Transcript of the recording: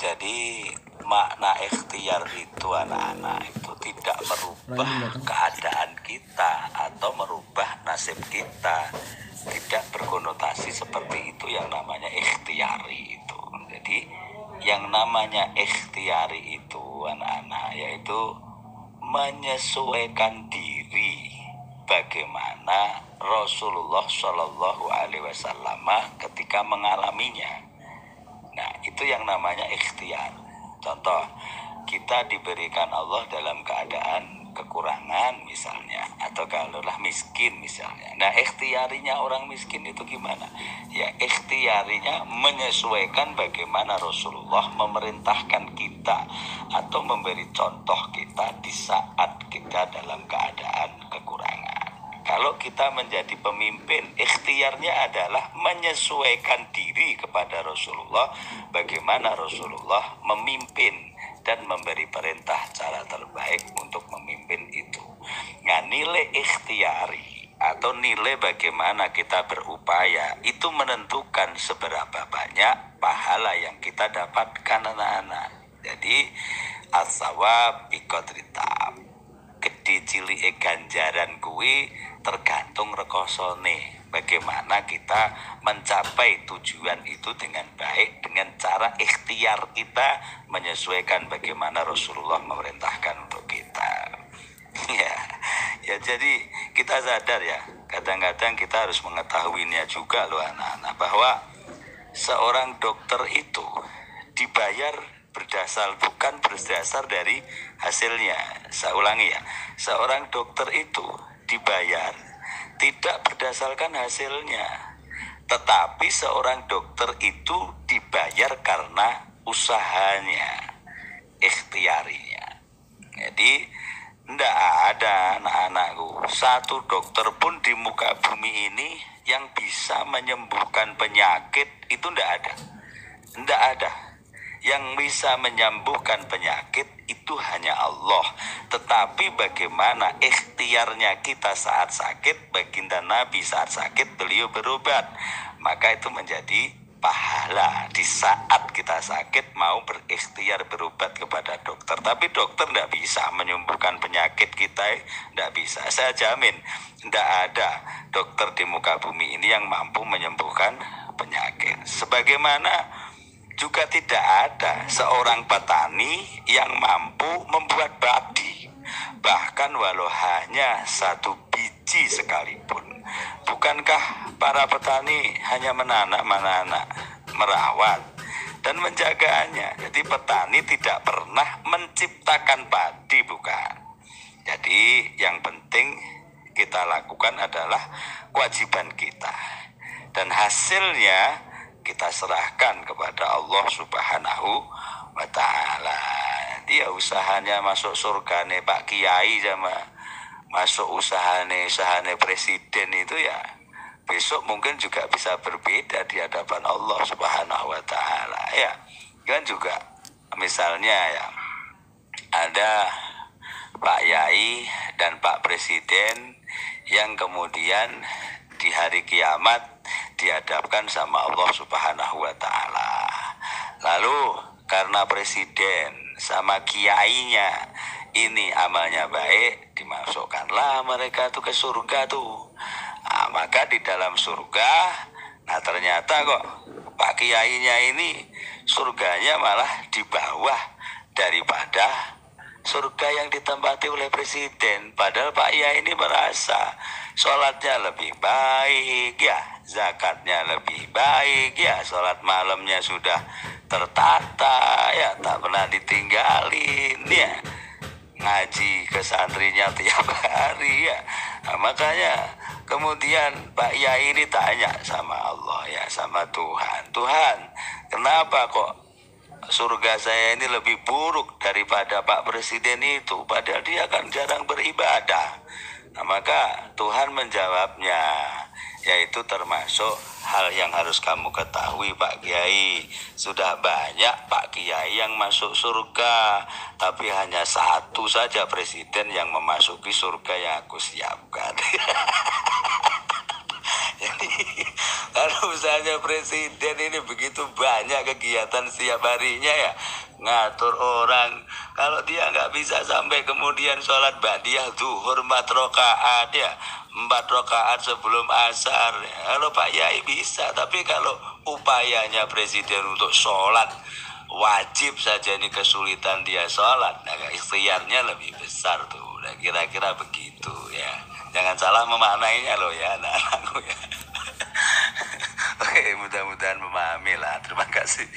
Jadi makna ikhtiar itu anak-anak itu tidak merubah keadaan kita atau merubah nasib kita. Tidak berkonotasi seperti itu yang namanya ikhtiari itu. Jadi yang namanya ikhtiari itu anak-anak yaitu menyesuaikan diri bagaimana Rasulullah Shallallahu Alaihi Wasallam ketika mengalaminya. Nah, itu yang namanya ikhtiar. Contoh, kita diberikan Allah dalam keadaan kekurangan misalnya, atau kalaulah miskin misalnya. Nah, ikhtiarinya orang miskin itu gimana? Ya, ikhtiarinya menyesuaikan bagaimana Rasulullah memerintahkan kita atau memberi contoh kita di saat kita dalam keadaan kekurangan. Kalau kita menjadi pemimpin, ikhtiarnya adalah menyesuaikan diri kepada Rasulullah, bagaimana Rasulullah memimpin dan memberi perintah cara terbaik untuk memimpin itu. Nah, nilai ikhtiari atau nilai bagaimana kita berupaya itu menentukan seberapa banyak pahala yang kita dapatkan anak-anak. Jadi as-sawab biqadri ta'ab. Gede cilike ganjaran kuwi tergantung rekosone. Bagaimana kita mencapai tujuan itu dengan baik dengan cara ikhtiar kita menyesuaikan bagaimana Rasulullah memerintahkan untuk kita. Ya jadi kita sadar ya, kadang-kadang kita harus mengetahuinya juga loh anak-anak, bahwa seorang dokter itu dibayar bukan berdasar dari hasilnya. Saya ulangi ya, seorang dokter itu dibayar tidak berdasarkan hasilnya, tetapi seorang dokter itu dibayar karena usahanya, ikhtiarinya. Jadi tidak ada anak-anakku satu dokter pun di muka bumi ini yang bisa menyembuhkan penyakit, itu tidak ada. Yang bisa menyembuhkan penyakit itu hanya Allah. Tetapi bagaimana ikhtiarnya kita saat sakit, baginda Nabi saat sakit beliau berobat, maka itu menjadi pahala di saat kita sakit mau berikhtiar berobat kepada dokter. Tapi dokter tidak bisa menyembuhkan penyakit kita, tidak bisa. Saya jamin tidak ada dokter di muka bumi ini yang mampu menyembuhkan penyakit. Sebagaimana juga tidak ada seorang petani yang mampu membuat padi, bahkan walau hanya satu biji sekalipun. Bukankah para petani hanya menanam, merawat, dan menjaganya? Jadi petani tidak pernah menciptakan padi, bukan. Jadi yang penting kita lakukan adalah kewajiban kita, dan hasilnya kita serahkan kepada Allah Subhanahu wa ta'ala. Dia usahanya masuk surga nih Pak Kiai sama masuk usahane presiden itu ya besok mungkin juga bisa berbeda di hadapan Allah Subhanahu wa ta'ala ya. Kan juga misalnya ya ada Pak Yai dan Pak Presiden yang kemudian di hari kiamat dihadapkan sama Allah Subhanahu wa ta'ala. Lalu karena presiden sama kiainya ini amalnya baik, dimasukkanlah mereka tuh ke surga tuh. Nah, maka di dalam surga, nah ternyata kok Pak Kiainya ini surganya malah di bawah daripada surga yang ditempati oleh presiden. Padahal Pak Kiai ini merasa sholatnya lebih baik ya, zakatnya lebih baik ya, sholat malamnya sudah tertata ya, tak pernah ditinggalin ya, ngaji ke santrinya tiap hari ya. Nah, makanya kemudian Pak Yai ini tanya sama Allah ya, sama Tuhan, Tuhan kenapa kok surga saya ini lebih buruk daripada Pak Presiden itu, padahal dia kan jarang beribadah. Nah, maka Tuhan menjawabnya, yaitu termasuk hal yang harus kamu ketahui Pak Kiai. Sudah banyak Pak Kiai yang masuk surga, tapi hanya satu saja presiden yang memasuki surga yang aku siapkan. Jadi Kalau misalnya presiden ini begitu banyak kegiatan setiap harinya ya, ngatur orang. Kalau dia nggak bisa sampai kemudian sholat ba'diyah zuhur 4 rakaat ya, 4 rakaat sebelum asar ya. Kalau Pak Yai bisa, tapi kalau upayanya presiden untuk sholat wajib saja ini kesulitan dia sholat, nah ikhtiarnya lebih besar tuh. Nah, kira-kira begitu ya. Jangan salah memaknainya loh ya anak-anakku ya. Oke, mudah-mudahan memahami lah. Terima kasih.